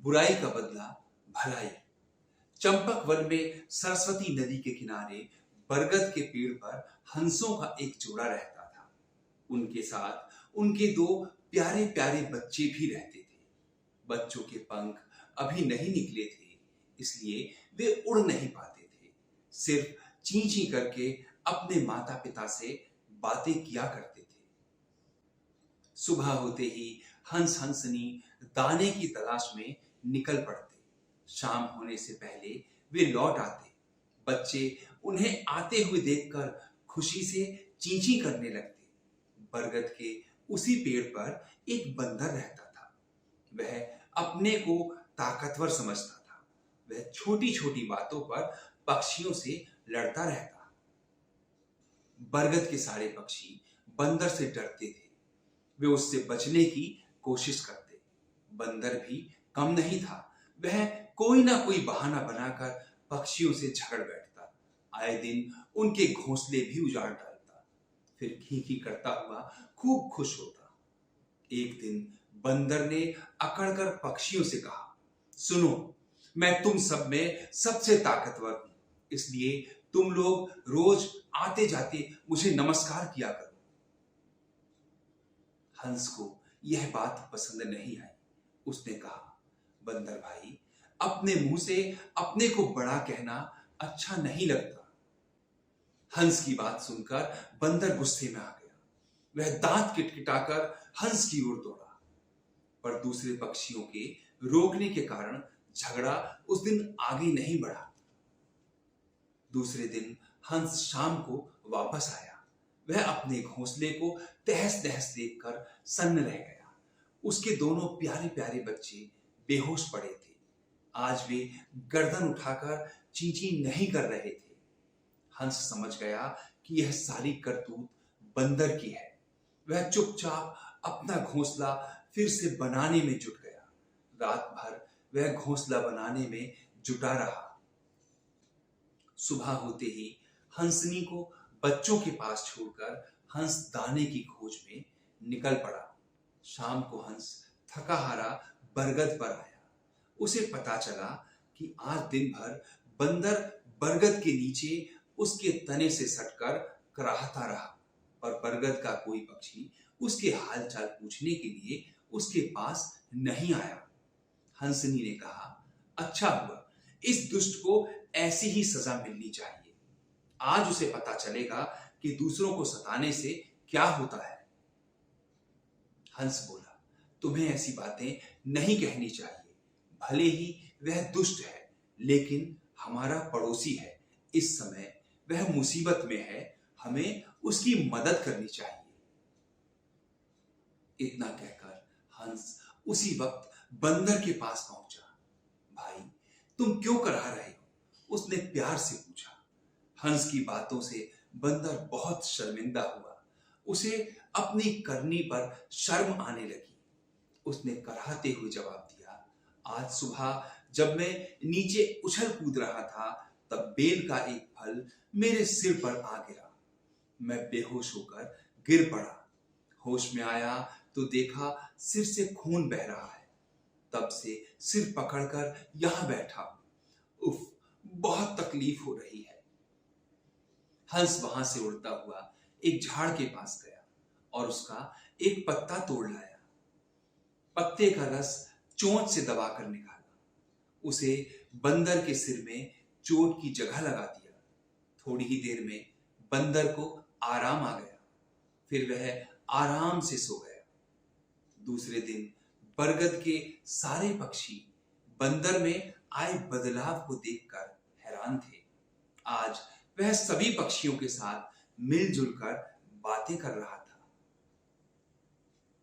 बुराई का बदला भलाई। चंपक वन में सरस्वती नदी के किनारे बरगद के पेड़ पर हंसों का एक जोड़ा रहता था। उनके साथ उनके दो प्यारे प्यारे बच्चे भी रहते थे। बच्चों के पंख अभी नहीं निकले थे, इसलिए वे उड़ नहीं पाते थे। सिर्फ ची ची करके अपने माता पिता से बातें किया करते थे। सुबह होते ही हंस हंसनी दाने की तलाश में निकल पड़ते। शाम होने से पहले वे लौट आते। बच्चे उन्हें आते हुए देखकर खुशी से चींची करने लगते। बरगद के उसी पेड़ पर एक बंदर रहता था। वह अपने को ताकतवर समझता था। वह छोटी छोटी बातों पर पक्षियों से लड़ता रहता। बरगद के सारे पक्षी बंदर से डरते थे। वे उससे बचने की कोशिश करते। बंदर भी कम नहीं था। वह कोई ना कोई बहाना बनाकर पक्षियों से झगड़ बैठता। आए दिन उनके घोंसले भी उजाड़ डालता। फिर खी खी करता हुआ खूब खुश होता। एक दिन बंदर ने अकड़कर पक्षियों से कहा, सुनो, मैं तुम सब में सबसे ताकतवर हूं, इसलिए तुम लोग रोज आते जाते मुझे नमस्कार किया करो। हंस को यह बात पसंद नहीं आई। उसने कहा, बंदर भाई, अपने मुंह से अपने को बड़ा कहना अच्छा नहीं लगता। हंस की बात सुनकर बंदर गुस्से में आ गया। वह दांत किटकिटाकर हंस की ओर दौड़ा, पर दूसरे पक्षियों के रोकने के कारण झगड़ा उस दिन आगे नहीं बढ़ा। दूसरे दिन हंस शाम को वापस आया। वह अपने घोंसले को तहस नहस देखकर सन्न रह गया। उसके दोनों प्यारे प्यारे बच्चे बेहोश पड़े थे। आज वे गर्दन उठाकर चींची नहीं कर रहे थे। हंस समझ गया कि यह सारी करतूत बंदर की है। वह चुपचाप अपना घोंसला फिर से बनाने में जुट गया। रात भर वह घोंसला बनाने में जुटा रहा। सुबह होते ही हंसनी को बच्चों के पास छोड़कर हंस दाने की खोज में निकल पड़ा। शाम को हंस थका हारा बरगद पर आया। उसे पता चला कि आज दिन भर बंदर बरगद के नीचे उसके तने से सटकर कराहता रहा, और बरगद का कोई पक्षी उसके हालचाल पूछने के लिए उसके पास नहीं आया। हंसनी ने कहा, अच्छा हुआ, इस दुष्ट को ऐसी ही सजा मिलनी चाहिए। आज उसे पता चलेगा कि दूसरों को सताने से क्या होता है। हंस बोला, तुम्हें ऐसी बातें नहीं कहनी चाहिए। भले ही वह दुष्ट है, लेकिन हमारा पड़ोसी है। इस समय वह मुसीबत में है, हमें उसकी मदद करनी चाहिए। इतना कहकर हंस उसी वक्त बंदर के पास पहुंचा। भाई, तुम क्यों कराह रहे हो? उसने प्यार से पूछा। हंस की बातों से बंदर बहुत शर्मिंदा हुआ। उसे अपनी करनी पर शर्म आने लगी। उसने कराहते हुए जवाब दिया, आज सुबह जब मैं नीचे उछल कूद रहा था, तब बेल का एक फल मेरे सिर पर आ गिरा। मैं बेहोश होकर गिर पड़ा। होश में आया तो देखा सिर से खून बह रहा है। तब से सिर पकड़कर यहां बैठा हूं। उफ, बहुत तकलीफ हो रही है। हंस वहां से उड़ता हुआ एक झाड़ के पास गया और उसका एक पत्ता तोड़ लाया। पत्ते का रस चोंच से दबाकर निकाला। उसे बंदर के सिर में चोट की जगह लगा दिया। थोड़ी ही देर में बंदर को आराम आ गया। फिर वह आराम से सो गया। दूसरे दिन बरगद के सारे पक्षी बंदर में आए बदलाव को देखकर हैरान थे। आज वह सभी पक्षियों के साथ मिलजुल कर बातें कर रहा था।